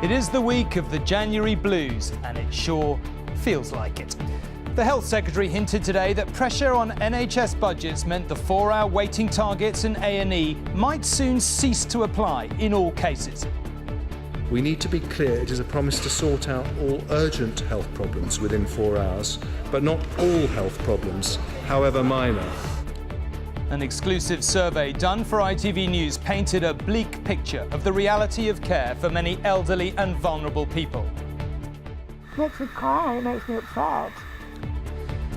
It is the week of the January blues, and it sure feels like it. The Health Secretary hinted today that pressure on NHS budgets meant the 4-hour waiting targets in A&E might soon cease to apply in all cases. We need to be clear it is a promise to sort out all urgent health problems within 4 hours, but not all health problems, however minor. An exclusive survey done for ITV News painted a bleak picture of the reality of care for many elderly and vulnerable people. It makes me cry, it makes me upset.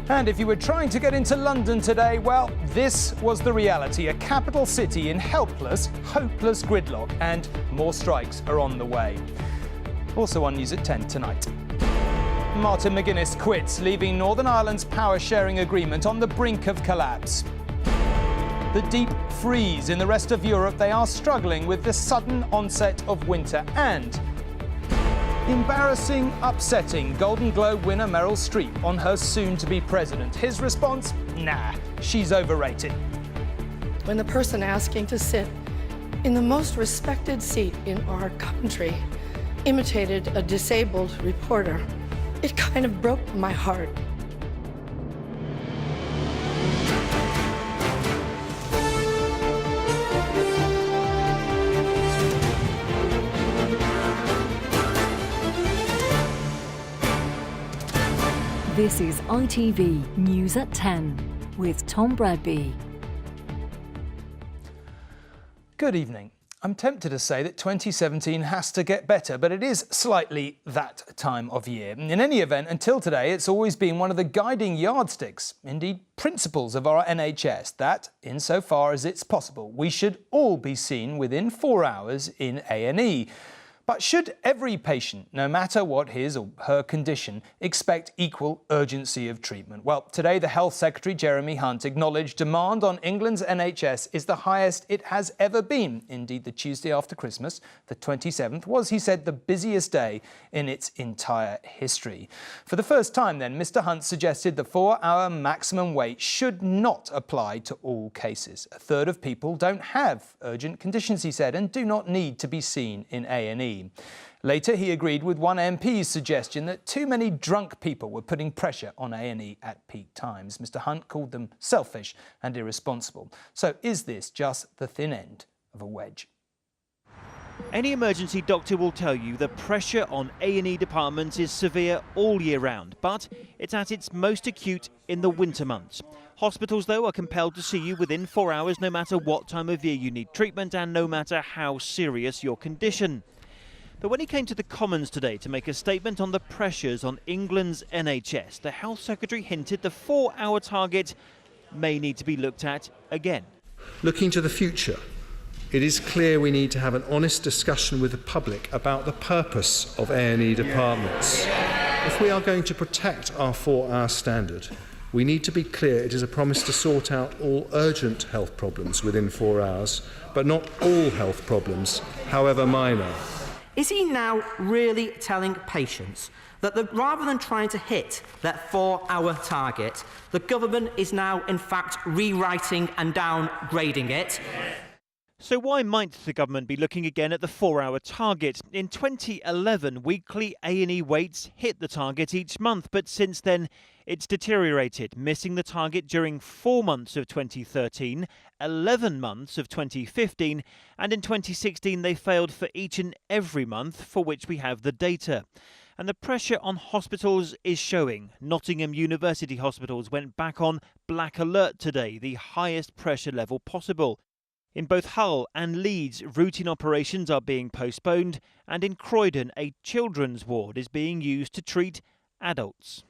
And if you were trying to get into London today, well, this was the reality. A capital city in helpless, hopeless gridlock, and more strikes are on the way. Also on News at 10 tonight. Martin McGuinness quits, leaving Northern Ireland's power-sharing agreement on the brink of collapse. The deep freeze in the rest of Europe, they are struggling with the sudden onset of winter. And embarrassing, upsetting Golden Globe winner Meryl Streep on her soon-to-be president. His response? Nah, she's overrated. When the person asking to sit in the most respected seat in our country imitated a disabled reporter, it kind of broke my heart. This is ITV News at 10 with Tom Bradby. Good evening. I'm tempted to say that 2017 has to get better, but it is slightly that time of year. In any event, until today, it's always been one of the guiding yardsticks, indeed principles of our NHS, that, insofar as it's possible, we should all be seen within 4 hours in A&E. But should every patient, no matter what his or her condition, expect equal urgency of treatment? Well, today the Health Secretary, Jeremy Hunt, acknowledged demand on England's NHS is the highest it has ever been. Indeed, the Tuesday after Christmas, the 27th, was, he said, the busiest day in its entire history. For the first time then, Mr Hunt suggested the 4-hour maximum wait should not apply to all cases. A third of people don't have urgent conditions, he said, and do not need to be seen in A&E. Later, he agreed with one MP's suggestion that too many drunk people were putting pressure on A&E at peak times. Mr Hunt called them selfish and irresponsible. So is this just the thin end of a wedge? Any emergency doctor will tell you the pressure on A&E departments is severe all year round, but it's at its most acute in the winter months. Hospitals, though, are compelled to see you within 4 hours no matter what time of year you need treatment and no matter how serious your condition. But when he came to the Commons today to make a statement on the pressures on England's NHS, the Health Secretary hinted the 4-hour target may need to be looked at again. Looking to the future, it is clear we need to have an honest discussion with the public about the purpose of A&E departments. If we are going to protect our 4-hour standard, we need to be clear it is a promise to sort out all urgent health problems within 4 hours, but not all health problems, however minor. Is he now really telling patients that rather than trying to hit that 4-hour target, the government is now in fact rewriting and downgrading it? So why might the government be looking again at the 4-hour target? In 2011, weekly A&E waits hit the target each month, but since then it's deteriorated, missing the target during 4 months of 2013, 11 months of 2015, and in 2016 they failed for each and every month for which we have the data. And the pressure on hospitals is showing. Nottingham University hospitals went back on black alert today, the highest pressure level possible. In both Hull and Leeds, routine operations are being postponed, and in Croydon, a children's ward is being used to treat adults.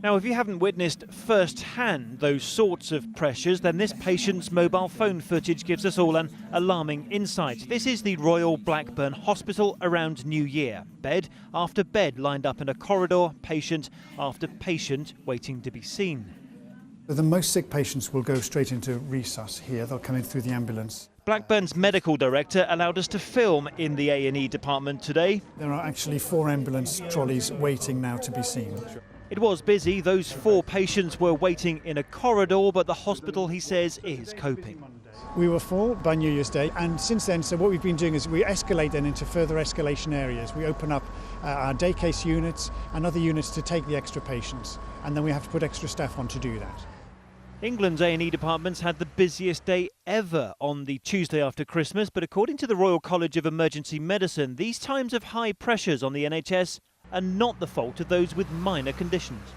Now, if you haven't witnessed firsthand those sorts of pressures, then this patient's mobile phone footage gives us all an alarming insight. This is the Royal Blackburn Hospital around New Year. Bed after bed lined up in a corridor, patient after patient waiting to be seen. The most sick patients will go straight into resus here. They'll come in through the ambulance. Blackburn's medical director allowed us to film in the A&E department today. There are actually 4 ambulance trolleys waiting now to be seen. It was busy. Those 4 patients were waiting in a corridor, but the hospital, he says, is coping. We were full by New Year's Day, and since then, so what we've been doing is we escalate then into further escalation areas. We open up our day case units and other units to take the extra patients, and then we have to put extra staff on to do that. England's A&E departments had the busiest day ever on the Tuesday after Christmas, but according to the Royal College of Emergency Medicine, these times of high pressures on the NHS are not the fault of those with minor conditions.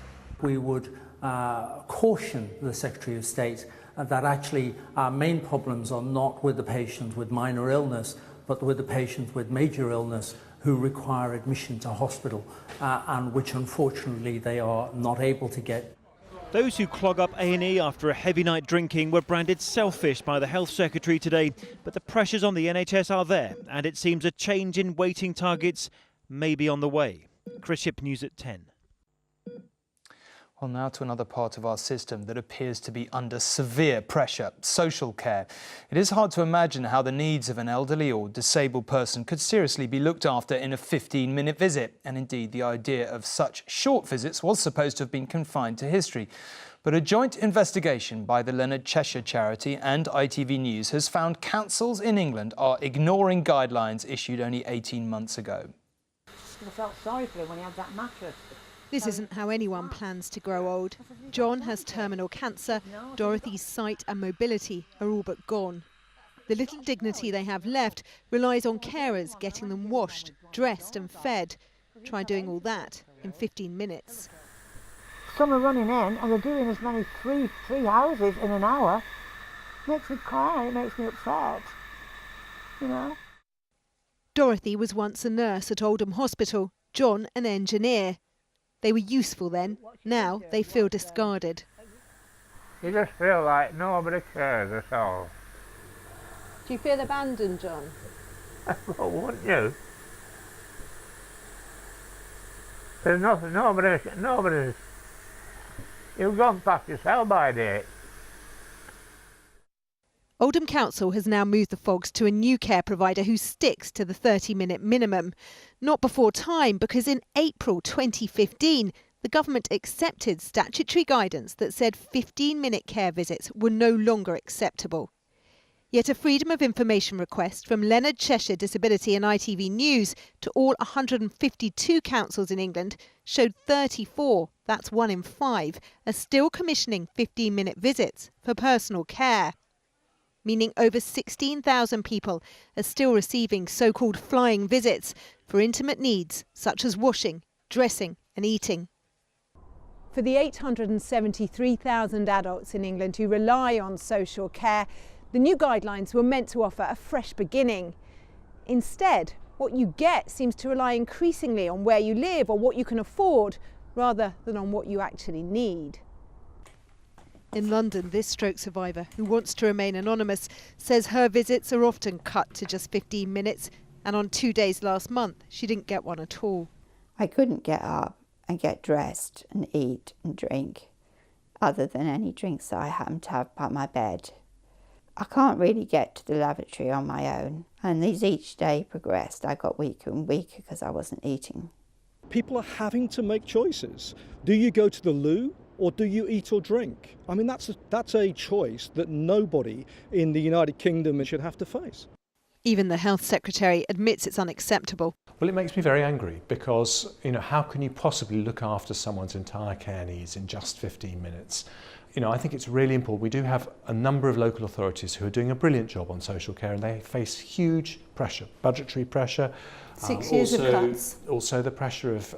We would caution the Secretary of State that actually our main problems are not with the patients with minor illness, but with the patients with major illness who require admission to hospital and which unfortunately they are not able to get. Those who clog up A&E after a heavy night drinking were branded selfish by the Health Secretary today, but the pressures on the NHS are there, and it seems a change in waiting targets may be on the way. Chris Ship, News at 10. Well, now to another part of our system that appears to be under severe pressure, social care. It is hard to imagine how the needs of an elderly or disabled person could seriously be looked after in a 15-minute visit. And indeed, the idea of such short visits was supposed to have been confined to history. But a joint investigation by the Leonard Cheshire charity and ITV News has found councils in England are ignoring guidelines issued only 18 months ago. I felt sorry for him when he had that mattress. This isn't how anyone plans to grow old. John has terminal cancer. Dorothy's sight and mobility are all but gone. The little dignity they have left relies on carers getting them washed, dressed and fed. Try doing all that in 15 minutes. Some are running in and they're doing as many three houses in an hour. Makes me cry, it makes me upset, you know. Dorothy was once a nurse at Oldham Hospital, John an engineer. They were useful then, now they feel discarded. You just feel like nobody cares at all. Do you feel abandoned, John? Well, wouldn't you? There's nothing, nobody's, you've gone past your sell-by date. Oldham Council has now moved the Fogs to a new care provider who sticks to the 30-minute minimum. Not before time, because in April 2015, the government accepted statutory guidance that said 15-minute care visits were no longer acceptable. Yet a Freedom of Information request from Leonard Cheshire Disability and ITV News to all 152 councils in England showed 34, that's 1 in 5, are still commissioning 15-minute visits for personal care. Meaning over 16,000 people are still receiving so-called flying visits for intimate needs such as washing, dressing and eating. For the 873,000 adults in England who rely on social care, the new guidelines were meant to offer a fresh beginning. Instead, what you get seems to rely increasingly on where you live or what you can afford, rather than on what you actually need. In London, this stroke survivor, who wants to remain anonymous, says her visits are often cut to just 15 minutes, and on 2 days last month, she didn't get one at all. I couldn't get up and get dressed and eat and drink, other than any drinks that I happened to have by my bed. I can't really get to the lavatory on my own, and as each day progressed, I got weaker and weaker because I wasn't eating. People are having to make choices. Do you go to the loo? Or do you eat or drink? I mean, that's a choice that nobody in the United Kingdom should have to face. Even the Health Secretary admits it's unacceptable. Well, it makes me very angry because, how can you possibly look after someone's entire care needs in just 15 minutes? I think it's really important. We do have a number of local authorities who are doing a brilliant job on social care, and they face huge pressure, budgetary pressure. 6 years of cuts. Also the pressure of,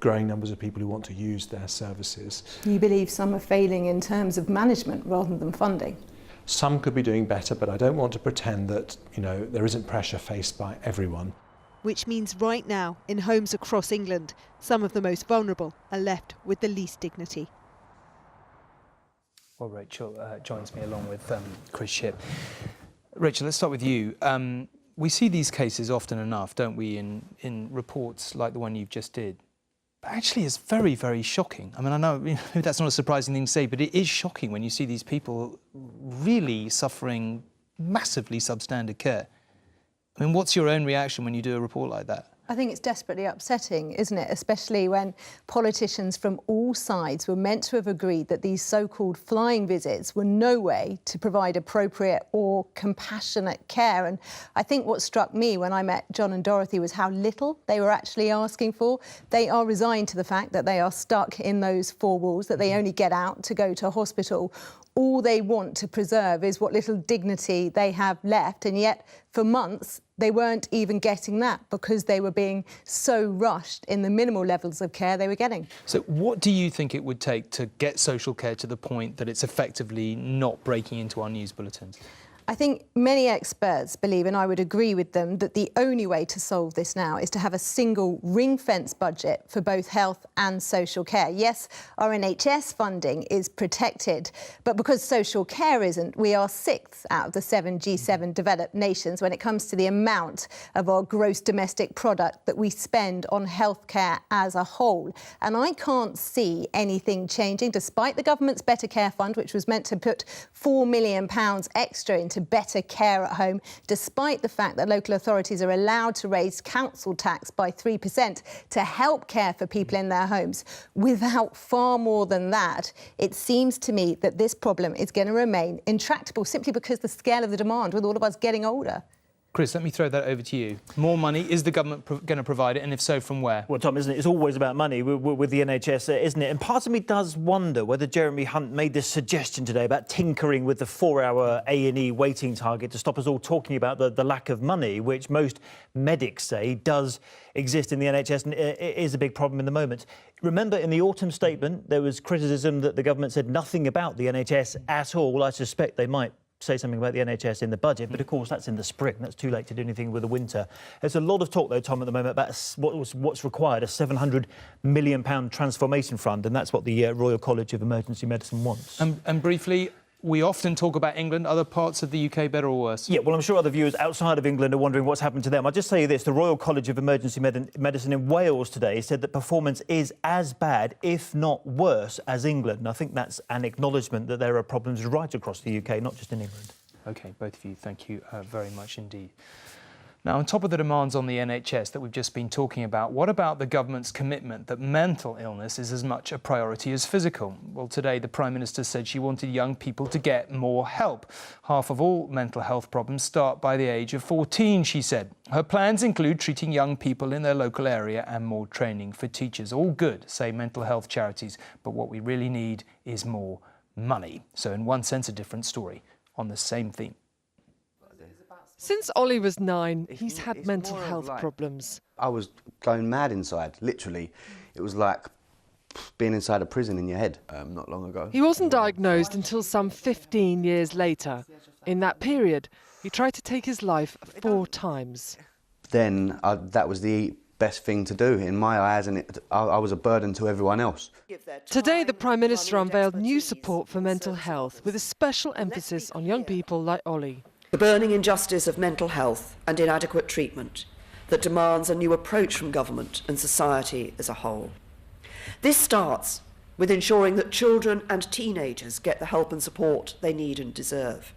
growing numbers of people who want to use their services. You believe some are failing in terms of management rather than funding? Some could be doing better, but I don't want to pretend that, there isn't pressure faced by everyone. Which means right now, in homes across England, some of the most vulnerable are left with the least dignity. Well, Rachel joins me along with Chris Ship. Rachel, let's start with you. We see these cases often enough, don't we, in reports like the one you've just did. But actually, it's very, very shocking. I mean, I know that's not a surprising thing to say, but it is shocking when you see these people really suffering massively substandard care. I mean, what's your own reaction when you do a report like that? I think it's desperately upsetting, isn't it? Especially when politicians from all sides were meant to have agreed that these so-called flying visits were no way to provide appropriate or compassionate care. And I think what struck me when I met John and Dorothy was how little they were actually asking for. They are resigned to the fact that they are stuck in those four walls, that they only get out to go to hospital. All they want to preserve is what little dignity they have left, and yet for months they weren't even getting that because they were being so rushed in the minimal levels of care they were getting. So what do you think it would take to get social care to the point that it's effectively not breaking into our news bulletins? I think many experts believe, and I would agree with them, that the only way to solve this now is to have a single ring-fence budget for both health and social care. Yes, our NHS funding is protected, but because social care isn't, we are 6th out of the 7 G7 developed nations when it comes to the amount of our gross domestic product that we spend on healthcare as a whole. And I can't see anything changing, despite the government's Better Care Fund, which was meant to put £4 million extra into better care at home, despite the fact that local authorities are allowed to raise council tax by 3% to help care for people in their homes. Without far more than that, it seems to me that this problem is going to remain intractable simply because the scale of the demand, with all of us getting older. Chris, let me throw that over to you. More money, is the government going to provide it, and if so, from where? Well, Tom, isn't it? It's always about money with the NHS, isn't it? And part of me does wonder whether Jeremy Hunt made this suggestion today about tinkering with the 4-hour A&E waiting target to stop us all talking about the lack of money, which most medics say does exist in the NHS and it is a big problem in the moment. Remember, in the autumn statement, there was criticism that the government said nothing about the NHS at all. Well, I suspect they might say something about the NHS in the budget, but of course that's in the spring. That's too late to do anything with the winter. There's a lot of talk, though, Tom, at the moment about what's required, a £700 million transformation fund, and that's what the Royal College of Emergency Medicine wants. And briefly, we often talk about England. Other parts of the UK better or worse? Yeah, well, I'm sure other viewers outside of England are wondering what's happened to them. I'll just say this. The Royal College of Emergency Medicine in Wales today said that performance is as bad, if not worse, as England. And I think that's an acknowledgement that there are problems right across the UK, not just in England. OK, both of you, thank you very much indeed. Now, on top of the demands on the NHS that we've just been talking about, what about the government's commitment that mental illness is as much a priority as physical? Well, today the Prime Minister said she wanted young people to get more help. Half of all mental health problems start by the age of 14, she said. Her plans include treating young people in their local area and more training for teachers. All good, say mental health charities, but what we really need is more money. So in one sense, a different story on the same theme. Since Ollie was 9, he's had mental health problems. I was going mad inside, literally. It was like being inside a prison in your head not long ago. He wasn't diagnosed until some 15 years later. In that period, he tried to take his life 4 times. Then that was the best thing to do in my eyes, and I was a burden to everyone else. Today, the Prime Minister unveiled new support for mental health, with a special emphasis on young people like Ollie. The burning injustice of mental health and inadequate treatment that demands a new approach from government and society as a whole. This starts with ensuring that children and teenagers get the help and support they need and deserve.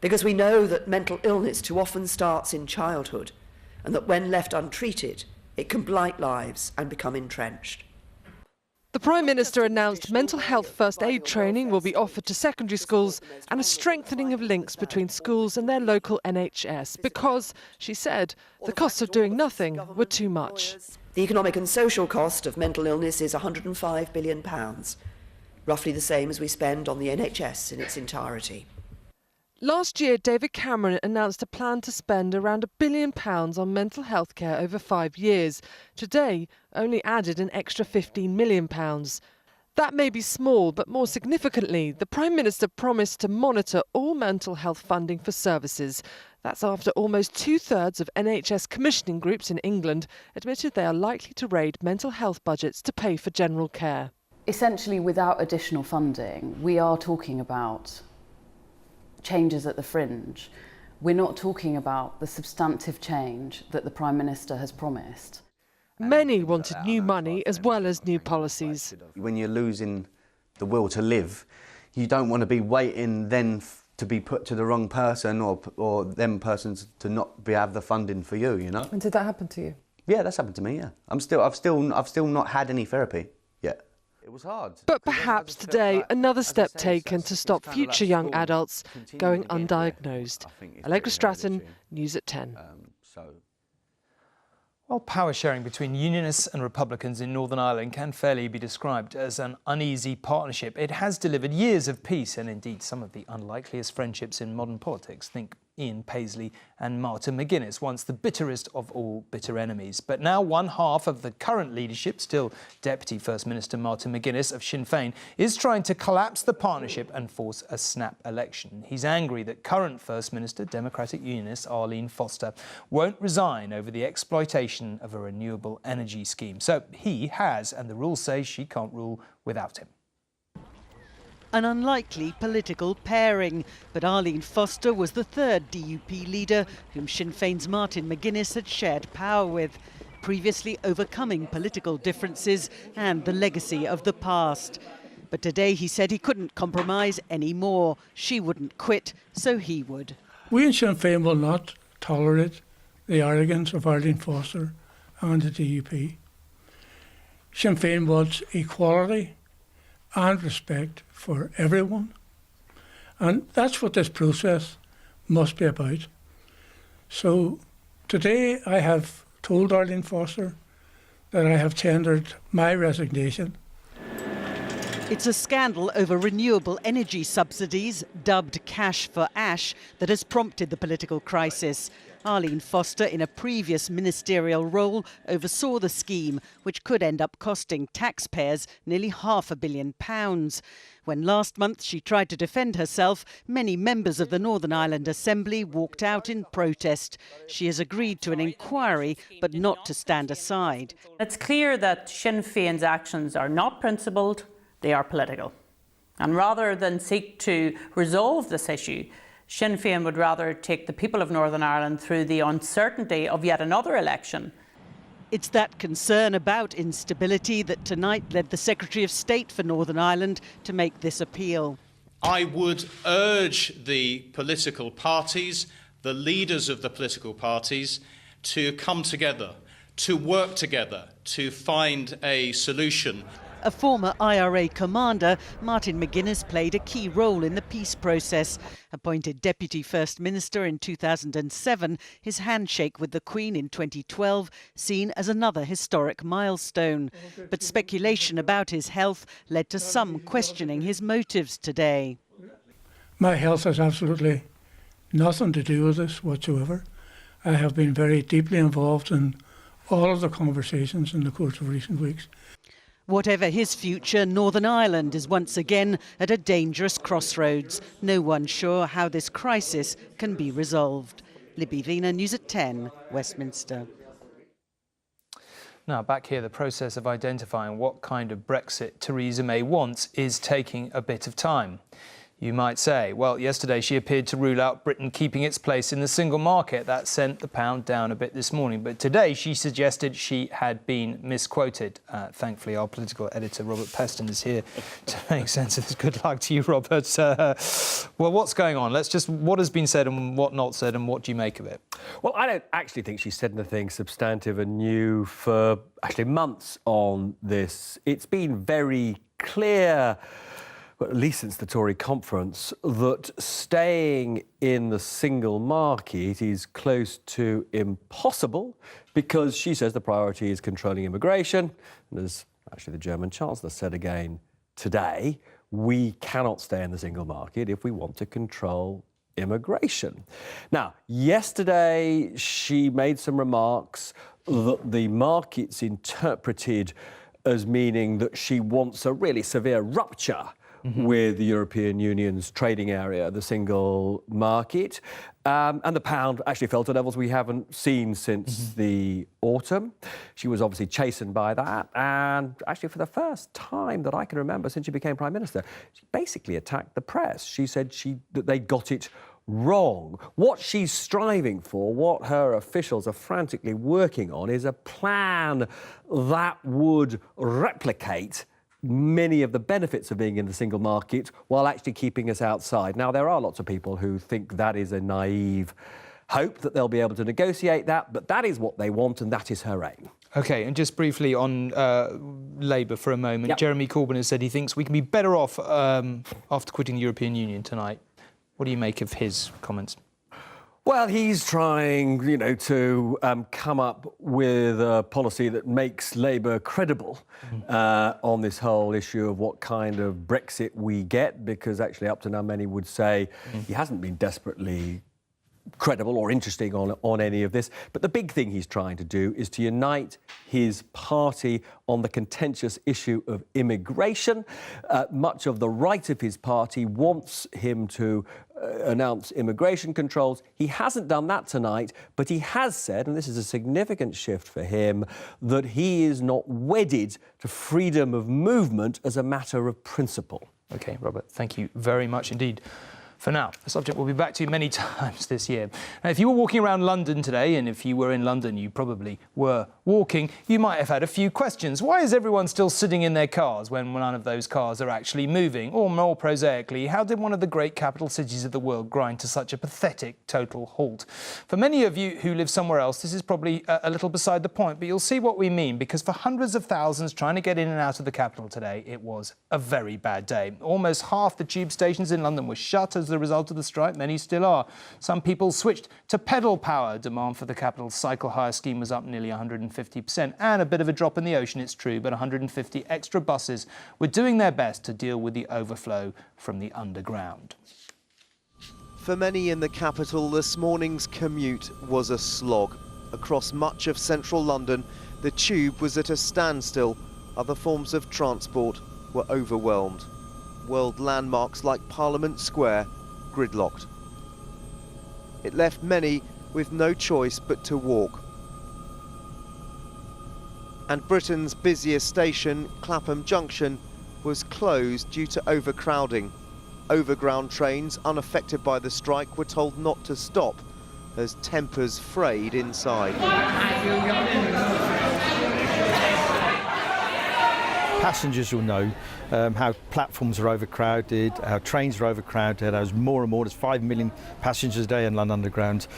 Because we know that mental illness too often starts in childhood, and that when left untreated, it can blight lives and become entrenched. The Prime Minister announced mental health first aid training will be offered to secondary schools and a strengthening of links between schools and their local NHS because, she said, the costs of doing nothing were too much. The economic and social cost of mental illness is £105 billion, roughly the same as we spend on the NHS in its entirety. Last year, David Cameron announced a plan to spend around £1 billion on mental health care over 5 years. Today, only added an extra £15 million. That may be small, but more significantly, the Prime Minister promised to monitor all mental health funding for services. That's after almost 2/3 of NHS commissioning groups in England admitted they are likely to raid mental health budgets to pay for general care. Essentially, without additional funding, we are talking about changes at the fringe. We're not talking about the substantive change that the Prime Minister has promised. Many wanted new money as well as new policies. When you're losing the will to live, you don't want to be waiting then to be put to the wrong person or them persons to not have the funding for you, you know? And did that happen to you? Yeah, that's happened to me. Yeah, I've still not had any therapy yet. It was hard. But perhaps today, another step taken to stop future young adults going undiagnosed. Allegra Stratton, News at 10. While power sharing between Unionists and Republicans in Northern Ireland can fairly be described as an uneasy partnership, it has delivered years of peace and indeed some of the unlikeliest friendships in modern politics. Think Ian Paisley and Martin McGuinness, once the bitterest of all bitter enemies. But now one half of the current leadership, still Deputy First Minister Martin McGuinness of Sinn Féin, is trying to collapse the partnership and force a snap election. He's angry that current First Minister, Democratic Unionist Arlene Foster, won't resign over the exploitation of a renewable energy scheme. So he has, and the rules say she can't rule without him. An unlikely political pairing, but Arlene Foster was the third DUP leader whom Sinn Féin's Martin McGuinness had shared power with, previously overcoming political differences and the legacy of the past. But today he said he couldn't compromise anymore. She wouldn't quit, so he would. We in Sinn Féin will not tolerate the arrogance of Arlene Foster and the DUP. Sinn Féin wants equality and respect for everyone. And that's what this process must be about. So today I have told Arlene Foster that I have tendered my resignation. It's a scandal over renewable energy subsidies, dubbed cash for ash, that has prompted the political crisis. Arlene Foster, in a previous ministerial role, oversaw the scheme, which could end up costing taxpayers nearly £500 million. When last month she tried to defend herself, many members of the Northern Ireland Assembly walked out in protest. She has agreed to an inquiry, but not to stand aside. It's clear that Sinn Féin's actions are not principled, they are political. And rather than seek to resolve this issue, Sinn Féin would rather take the people of Northern Ireland through the uncertainty of yet another election. It's that concern about instability that tonight led the Secretary of State for Northern Ireland to make this appeal. I would urge the political parties, the leaders of the political parties, to come together, to work together, to find a solution. A former IRA commander, Martin McGuinness played a key role in the peace process. Appointed Deputy First Minister in 2007, his handshake with the Queen in 2012 seen as another historic milestone. But speculation about his health led to some questioning his motives today. My health has absolutely nothing to do with this whatsoever. I have been very deeply involved in all of the conversations in the course of recent weeks. Whatever his future, Northern Ireland is once again at a dangerous crossroads. No one sure how this crisis can be resolved. Libby Vina, News at 10, Westminster. Now, back here, the process of identifying what kind of Brexit Theresa May wants is taking a bit of time. You might say, well, yesterday she appeared to rule out Britain keeping its place in the single market. That sent the pound down a bit this morning. But today she suggested she had been misquoted. Thankfully, our political editor, Robert Peston, is here to make sense of this. Good luck to you, Robert. Well, what's going on? What has been said and what not said, and what do you make of it? Well, I don't actually think she said anything substantive and new for actually months on this. It's been very clear, at least since the Tory conference, that staying in the single market is close to impossible because she says the priority is controlling immigration. And as actually the German Chancellor said again today, we cannot stay in the single market if we want to control immigration. Now, yesterday she made some remarks that the market's interpreted as meaning that she wants a really severe rupture with the European Union's trading area, the single market. And the pound actually fell to levels we haven't seen since the autumn. She was obviously chastened by that. And actually, for the first time that I can remember since she became Prime Minister, she basically attacked the press. She said that they got it wrong. What she's striving for, what her officials are frantically working on, is a plan that would replicate many of the benefits of being in the single market while actually keeping us outside. Now, there are lots of people who think that is a naive hope that they'll be able to negotiate that, but that is what they want and that is her aim. OK, and just briefly on Labour for a moment. Yep. Jeremy Corbyn has said he thinks we can be better off after quitting the European Union tonight. What do you make of his comments? Well, he's trying, to come up with a policy that makes Labour credible on this whole issue of what kind of Brexit we get, because actually up to now many would say he hasn't been desperately credible or interesting on any of this. But the big thing he's trying to do is to unite his party on the contentious issue of immigration. Much of the right of his party wants him to announce immigration controls. He hasn't done that tonight, but he has said, and this is a significant shift for him, that he is not wedded to freedom of movement as a matter of principle. OK, Robert, thank you very much indeed. For now, the subject will be back to you many times this year. Now, if you were walking around London today, and if you were in London, you probably were walking, you might have had a few questions. Why is everyone still sitting in their cars when none of those cars are actually moving? Or more prosaically, how did one of the great capital cities of the world grind to such a pathetic total halt? For many of you who live somewhere else, this is probably a little beside the point, but you'll see what we mean, because for hundreds of thousands trying to get in and out of the capital today, it was a very bad day. Almost half the tube stations in London were shut as the result of the strike. Many still are. Some people switched to pedal power. Demand for the capital's cycle hire scheme was up nearly 150%. And a bit of a drop in the ocean, it's true, but 150 extra buses were doing their best to deal with the overflow from the underground. For many in the capital, this morning's commute was a slog. Across much of central London, the tube was at a standstill. Other forms of transport were overwhelmed. World landmarks like Parliament Square gridlocked. It left many with no choice but to walk. And Britain's busiest station, Clapham Junction, was closed due to overcrowding. Overground trains, unaffected by the strike, were told not to stop as tempers frayed inside. Passengers will know how platforms are overcrowded, how trains are overcrowded. There's more and more. There's 5 million passengers a day in London Underground,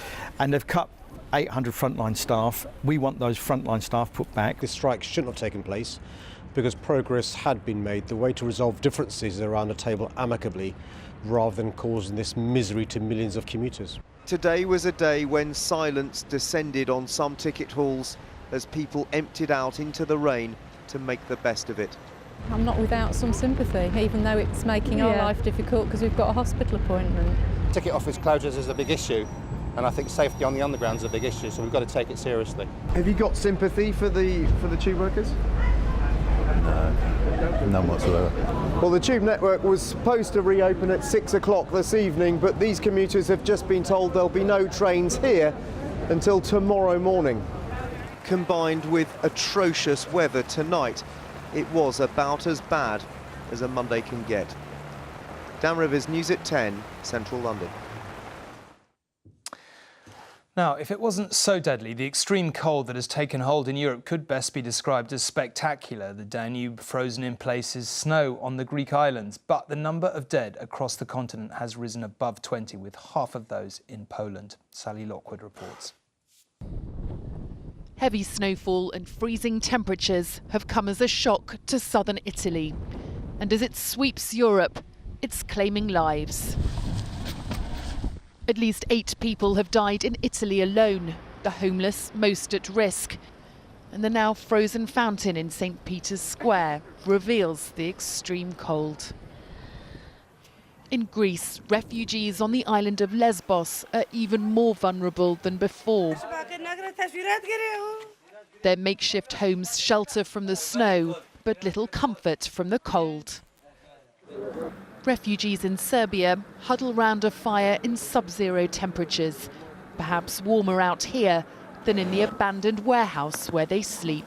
and they've cut 800 frontline staff. We want those frontline staff put back. This strike shouldn't have taken place because progress had been made. The way to resolve differences is around a table amicably, rather than causing this misery to millions of commuters. Today was a day when silence descended on some ticket halls as people emptied out into the rain to make the best of it. I'm not without some sympathy, even though it's making our life difficult because we've got a hospital appointment. Ticket office closures is a big issue, and I think safety on the underground is a big issue, so we've got to take it seriously. Have you got sympathy for the tube workers? No, none whatsoever. Well, the tube network was supposed to reopen at 6 o'clock this evening, but these commuters have just been told there'll be no trains here until tomorrow morning. Combined with atrocious weather tonight, it was about as bad as a Monday can get. Dan Rivers, News at 10, Central London. Now, if it wasn't so deadly, the extreme cold that has taken hold in Europe could best be described as spectacular. The Danube frozen in places, snow on the Greek islands. But the number of dead across the continent has risen above 20, with half of those in Poland. Sally Lockwood reports. Heavy snowfall and freezing temperatures have come as a shock to southern Italy. And as it sweeps Europe, it's claiming lives. At least 8 people have died in Italy alone, the homeless most at risk. And the now frozen fountain in St. Peter's Square reveals the extreme cold. In Greece, refugees on the island of Lesbos are even more vulnerable than before. Their makeshift homes shelter from the snow, but little comfort from the cold. Refugees in Serbia huddle round a fire in sub-zero temperatures, perhaps warmer out here than in the abandoned warehouse where they sleep.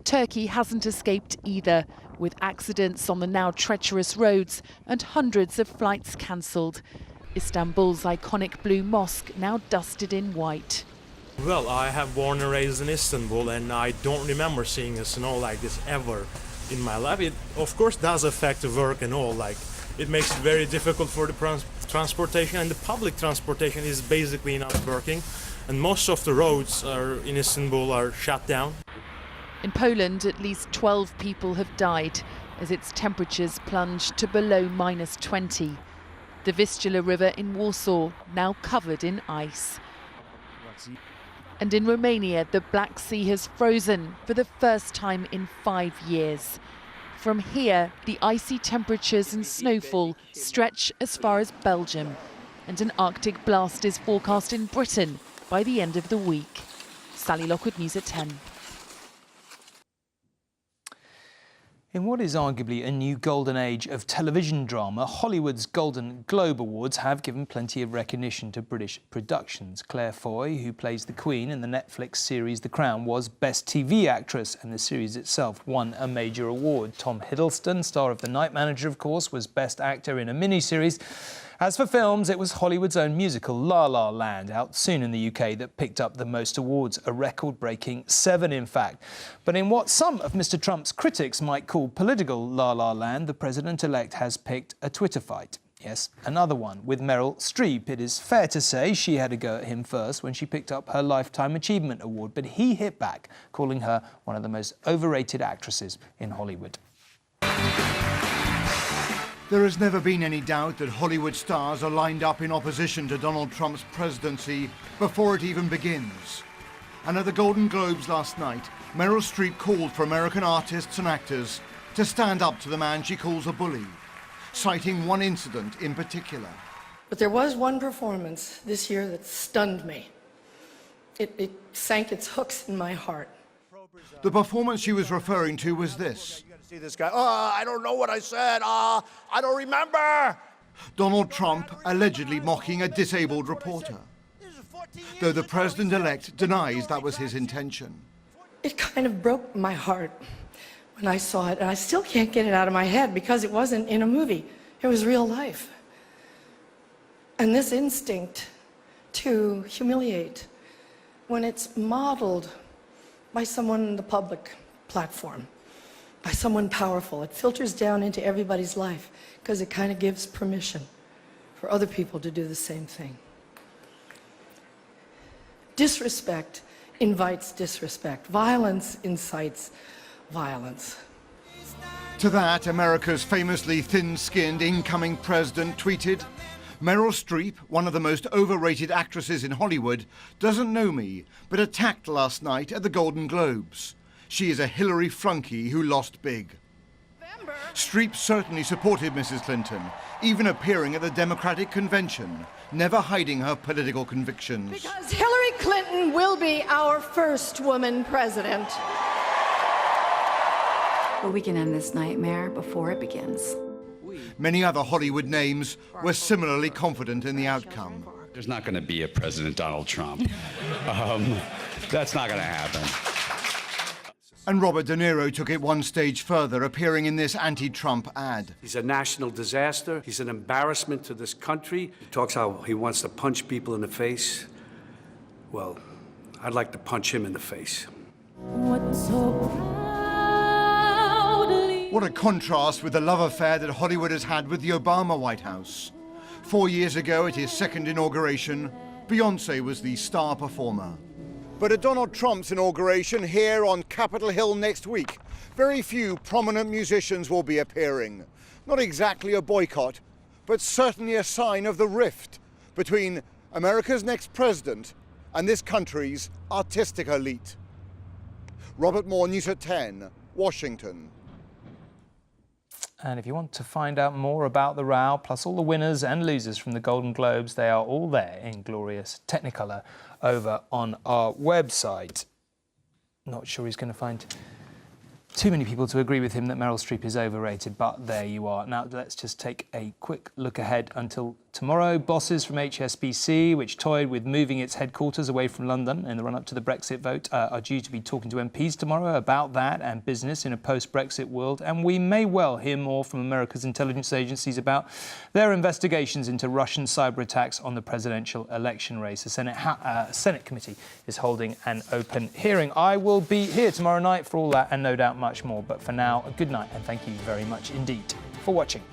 Turkey hasn't escaped either, with accidents on the now treacherous roads and hundreds of flights cancelled. Istanbul's iconic blue mosque now dusted in white. Well, I have born and raised in Istanbul, and I don't remember seeing a snow like this ever in my life. It, of course, does affect the work and all. Like, it makes it very difficult for the transportation, and the public transportation is basically not working, and most of the roads in Istanbul are shut down. In Poland, at least 12 people have died as its temperatures plunged to below -20. The Vistula River in Warsaw now covered in ice. And in Romania, the Black Sea has frozen for the first time in 5 years. From here, the icy temperatures and snowfall stretch as far as Belgium. And an Arctic blast is forecast in Britain by the end of the week. Sally Lockwood, News at 10. In what is arguably a new golden age of television drama, Hollywood's Golden Globe Awards have given plenty of recognition to British productions. Claire Foy, who plays the Queen in the Netflix series The Crown, was Best TV Actress, and the series itself won a major award. Tom Hiddleston, star of The Night Manager, of course, was Best Actor in a miniseries. As for films, it was Hollywood's own musical La La Land, out soon in the UK, that picked up the most awards, a record-breaking 7 in fact. But in what some of Mr Trump's critics might call political La La Land, the president-elect has picked a Twitter fight. Yes, another one with Meryl Streep. It is fair to say she had a go at him first when she picked up her Lifetime Achievement Award, but he hit back, calling her one of the most overrated actresses in Hollywood. There has never been any doubt that Hollywood stars are lined up in opposition to Donald Trump's presidency before it even begins. And at the Golden Globes last night, Meryl Streep called for American artists and actors to stand up to the man she calls a bully, citing one incident in particular. But there was one performance this year that stunned me. It sank its hooks in my heart. The performance she was referring to was this. See this guy, I don't know what I said, I don't remember. Donald Trump allegedly mocking a disabled reporter, though the president-elect denies that was his intention. It kind of broke my heart when I saw it, and I still can't get it out of my head because it wasn't in a movie, it was real life. And this instinct to humiliate, when it's modeled by someone in the public platform, by someone powerful, it filters down into everybody's life because it kind of gives permission for other people to do the same thing. Disrespect invites disrespect. Violence incites violence. To that, America's famously thin-skinned incoming president tweeted, Meryl Streep, one of the most overrated actresses in Hollywood, doesn't know me, but attacked last night at the Golden Globes. She is a Hillary flunky who lost big. Streep certainly supported Mrs. Clinton, even appearing at the Democratic convention, never hiding her political convictions. Because Hillary Clinton will be our first woman president. Well, we can end this nightmare before it begins. Many other Hollywood names were similarly confident in the outcome. There's not going to be a President Donald Trump. That's not going to happen. And Robert De Niro took it one stage further, appearing in this anti-Trump ad. He's a national disaster. He's an embarrassment to this country. He talks how he wants to punch people in the face. Well, I'd like to punch him in the face. What a contrast with the love affair that Hollywood has had with the Obama White House. 4 years ago, at his second inauguration, Beyoncé was the star performer. But at Donald Trump's inauguration here on Capitol Hill next week, very few prominent musicians will be appearing. Not exactly a boycott, but certainly a sign of the rift between America's next president and this country's artistic elite. Robert Moore, News at 10, Washington. And if you want to find out more about the row, plus all the winners and losers from the Golden Globes, they are all there in glorious Technicolor over on our website. Not sure he's going to find too many people to agree with him that Meryl Streep is overrated, but there you are. Now, let's just take a quick look ahead until tomorrow. Bosses from HSBC, which toyed with moving its headquarters away from London in the run-up to the Brexit vote, are due to be talking to MPs tomorrow about that and business in a post-Brexit world. And we may well hear more from America's intelligence agencies about their investigations into Russian cyber attacks on the presidential election race. The Senate committee is holding an open hearing. I will be here tomorrow night for all that and no doubt much more. But for now, good night and thank you very much indeed for watching.